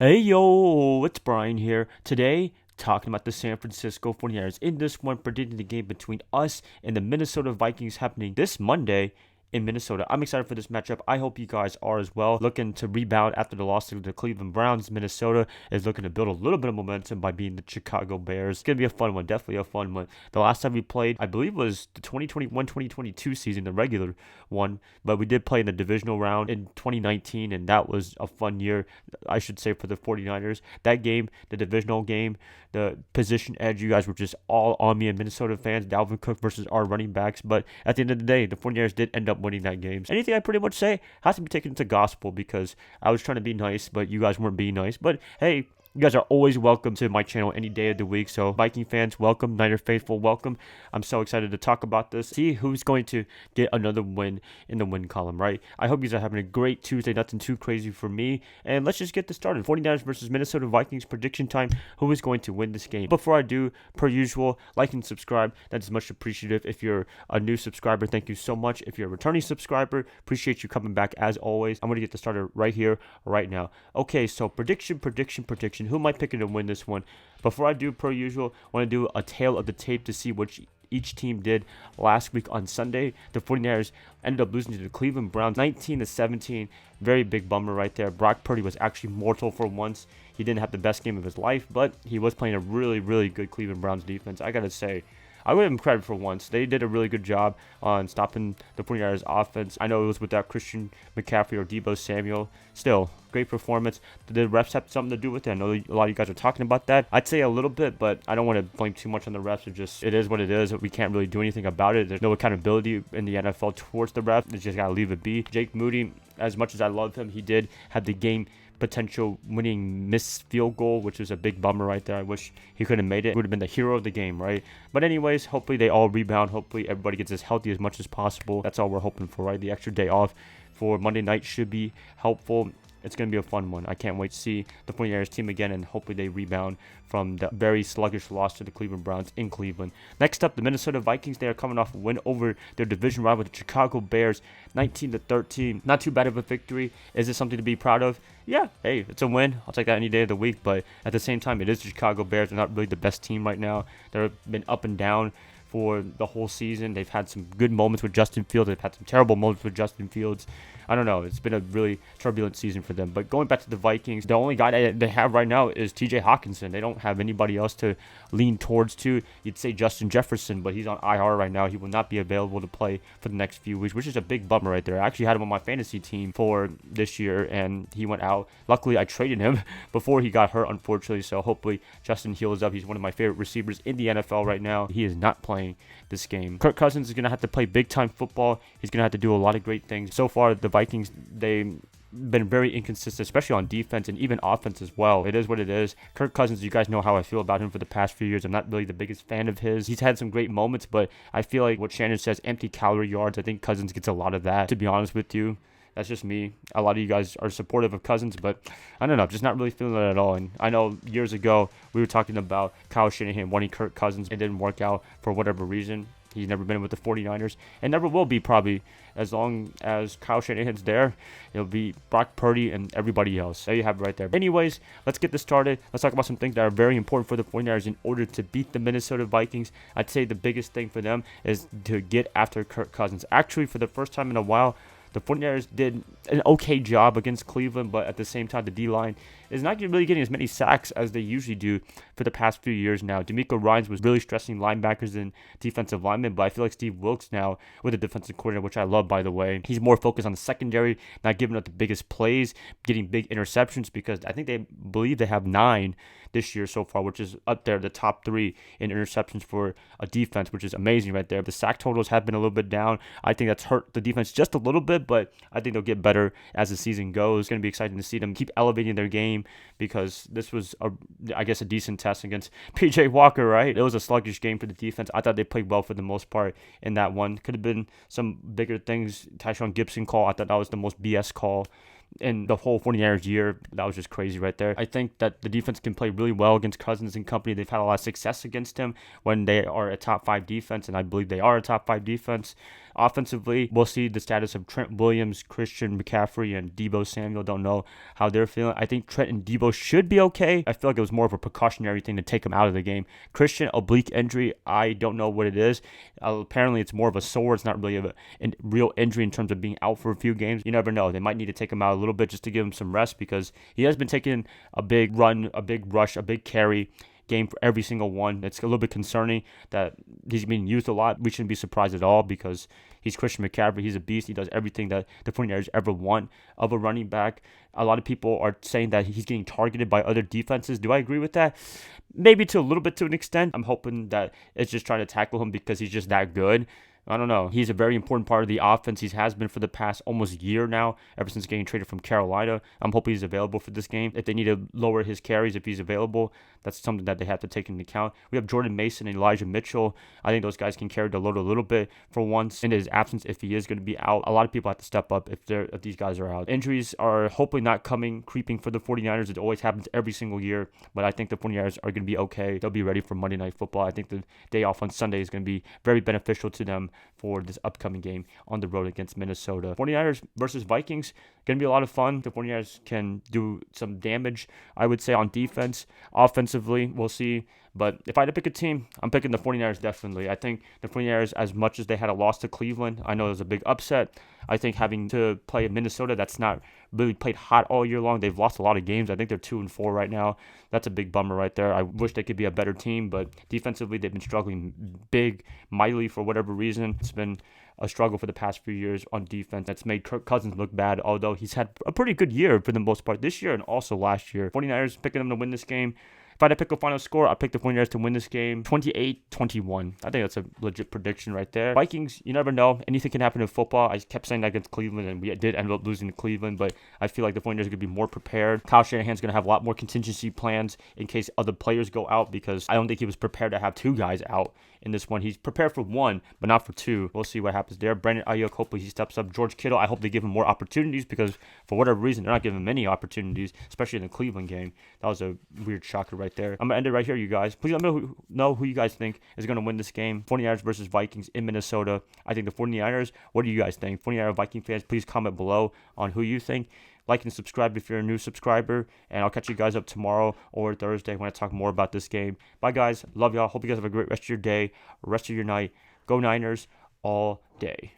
Hey yo, it's Brian here. Today, talking about the San Francisco 49ers. In this one, predicting the game between us and the Minnesota Vikings happening this Monday in Minnesota. I'm excited for this matchup. I hope you guys are as well. Looking to rebound after the loss to the Cleveland Browns. Minnesota is looking to build a little bit of momentum by beating the Chicago Bears. It's going to be a fun one, definitely a fun one. The last time we played, I believe, was the 2021-2022 season, the regular one, but we did play in the divisional round in 2019, and that was a fun year, I should say, for the 49ers. That game, the divisional game, the position edge, you guys were just all on me, and Minnesota fans, Dalvin Cook versus our running backs. But at the end of the day, the 49ers did end up winning that game. Anything I pretty much say has to be taken to gospel because I was trying to be nice, but you guys weren't being nice. But hey, you guys are always welcome to my channel any day of the week. So Viking fans, welcome. Niner faithful, welcome. I'm so excited to talk about this. See who's going to get another win in the win column, right? I hope you guys are having a great Tuesday. Nothing too crazy for me. And let's just get this started. 49ers versus Minnesota Vikings prediction time. Who is going to win this game? Before I do, per usual, like and subscribe. That's much appreciative. If you're a new subscriber, thank you so much. If you're a returning subscriber, appreciate you coming back as always. I'm going to get this started right here, right now. Okay, so prediction. Who am I picking to win this one? Before I do, per usual, I want to do a tail of the tape to see which each team did last week on Sunday. The 49ers ended up losing to the Cleveland Browns 19-17. Very big bummer right there. Brock Purdy was actually mortal for once. He didn't have the best game of his life, but he was playing a really, really good Cleveland Browns defense. I got to say, I would give them credit for once. They did a really good job on stopping the 49ers offense. I know it was without Christian McCaffrey or Deebo Samuel. Still, great performance. Did the refs have something to do with it? I know a lot of you guys are talking about that. I'd say a little bit, but I don't want to blame too much on the refs. It is what it is. We can't really do anything about it. There's no accountability in the NFL towards the refs. They just got to leave it be. Jake Moody, as much as I love him, he did have the game potential winning missed field goal, which was a big bummer right there. I wish he could have made it. It would have been the hero of the game, right? But anyways, hopefully they all rebound. Hopefully everybody gets as healthy as much as possible. That's all we're hoping for, right? The extra day off for Monday night should be helpful. It's going to be a fun one. I can't wait to see the 49ers team again, and hopefully they rebound from the very sluggish loss to the Cleveland Browns in Cleveland. Next up, the Minnesota Vikings. They are coming off a win over their division rival, the Chicago Bears, 19-13. Not too bad of a victory. Is this something to be proud of? Yeah, hey, it's a win. I'll take that any day of the week. But at the same time, it is the Chicago Bears. They're not really the best team right now. They've been up and down for the whole season. They've had some good moments with Justin Fields. They've had some terrible moments with Justin Fields. I don't know. It's been a really turbulent season for them. But going back to the Vikings, the only guy that they have right now is TJ Hawkinson. They don't have anybody else to lean towards to. You'd say Justin Jefferson, but he's on IR right now. He will not be available to play for the next few weeks, which is a big bummer right there. I actually had him on my fantasy team for this year, and he went out. Luckily, I traded him before he got hurt, unfortunately. So hopefully Justin heals up. He's one of my favorite receivers in the NFL right now. He is not playing this game. Kirk Cousins is going to have to play big-time football. He's going to have to do a lot of great things. So far, the Vikings, they've been very inconsistent, especially on defense and even offense as well. It is what it is. Kirk Cousins, you guys know how I feel about him for the past few years. I'm not really the biggest fan of his. He's had some great moments, but I feel like what Shannon says, empty calorie yards, I think Cousins gets a lot of that, to be honest with you. That's just me. A lot of you guys are supportive of Cousins, but I don't know. Just not really feeling it at all. And I know years ago we were talking about Kyle Shanahan wanting Kirk Cousins. It didn't work out for whatever reason. He's never been with the 49ers and never will be probably as long as Kyle Shanahan's there. It'll be Brock Purdy and everybody else. There you have it right there. Anyways, let's get this started. Let's talk about some things that are very important for the 49ers in order to beat the Minnesota Vikings. I'd say the biggest thing for them is to get after Kirk Cousins. Actually, for the first time in a while, the 49ers did an okay job against Cleveland, but at the same time, the D-line is not really getting as many sacks as they usually do for the past few years now. DeMeco Ryans was really stressing linebackers and defensive linemen, but I feel like Steve Wilks now, with a defensive coordinator, which I love, by the way, he's more focused on the secondary, not giving up the biggest plays, getting big interceptions, because I think they believe they have 9 this year so far, which is up there, the top 3 in interceptions for a defense, which is amazing right there. The sack totals have been a little bit down. I think that's hurt the defense just a little bit, but I think they'll get better as the season goes. It's going to be exciting to see them keep elevating their game, because this was, I guess, a decent test against PJ Walker, right? It was a sluggish game for the defense. I thought they played well for the most part in that one. Could have been some bigger things. Tyshawn Gibson call, I thought that was the most BS call in the whole 49ers year. That was just crazy right there. I think that the defense can play really well against Cousins and company. They've had a lot of success against him when they are a top 5 defense, and I believe they are a top 5 defense. Offensively, we'll see the status of Trent Williams, Christian McCaffrey, and Deebo Samuel. Don't know how they're feeling. I think Trent and Deebo should be okay. I feel like it was more of a precautionary thing to take him out of the game. Christian, oblique injury, I don't know what it is. Apparently, it's more of a sore. It's not really a real injury in terms of being out for a few games. You never know. They might need to take him out a little bit just to give him some rest because he has been taking a big run, a big rush, a big carry game for every single one. It's a little bit concerning that he's being used a lot. We shouldn't be surprised at all because he's Christian McCaffrey. He's a beast. He does everything that the 49ers ever want of a running back. A lot of people are saying that he's getting targeted by other defenses. Do I agree with that? Maybe to a little bit to an extent. I'm hoping that it's just trying to tackle him because he's just that good. I don't know. He's a very important part of the offense. He has been for the past almost year now, ever since getting traded from Carolina. I'm hoping he's available for this game. If they need to lower his carries, if he's available, that's something that they have to take into account. We have Jordan Mason and Elijah Mitchell. I think those guys can carry the load a little bit for once in his absence if he is going to be out. A lot of people have to step up if these guys are out. Injuries are hopefully not creeping for the 49ers. It always happens every single year, but I think the 49ers are going to be okay. They'll be ready for Monday Night Football. I think the day off on Sunday is going to be very beneficial to them for this upcoming game on the road against Minnesota. 49ers versus Vikings, going to be a lot of fun. The 49ers can do some damage, I would say, on defense. Offensively, we'll see. But if I had to pick a team, I'm picking the 49ers definitely. I think the 49ers, as much as they had a loss to Cleveland, I know it was a big upset. I think having to play in Minnesota, that's not really played hot all year long. They've lost a lot of games. I think they're 2-4 right now. That's a big bummer right there. I wish they could be a better team, but defensively, they've been struggling mightily for whatever reason. It's been a struggle for the past few years on defense. That's made Kirk Cousins look bad, although he's had a pretty good year for the most part this year and also last year. 49ers picking them to win this game. If I had to pick a final score, I'd pick the 49ers to win this game 28-21. I think that's a legit prediction right there. Vikings, you never know. Anything can happen in football. I kept saying that against Cleveland, and we did end up losing to Cleveland, but I feel like the 49ers are going to be more prepared. Kyle Shanahan's going to have a lot more contingency plans in case other players go out because I don't think he was prepared to have two guys out in this one. He's prepared for one, but not for two. We'll see what happens there. Brandon Ayuk, hopefully he steps up. George Kittle, I hope they give him more opportunities because for whatever reason, they're not giving him many opportunities, especially in the Cleveland game. That was a weird shocker right there. I'm going to end it right here, you guys. Please let me know who you guys think is going to win this game. 49ers versus Vikings in Minnesota. I think the 49ers. What do you guys think? 49er Viking fans, please comment below on who you think. Like and subscribe if you're a new subscriber. And I'll catch you guys up tomorrow or Thursday when I talk more about this game. Bye, guys. Love y'all. Hope you guys have a great rest of your day, rest of your night. Go Niners all day.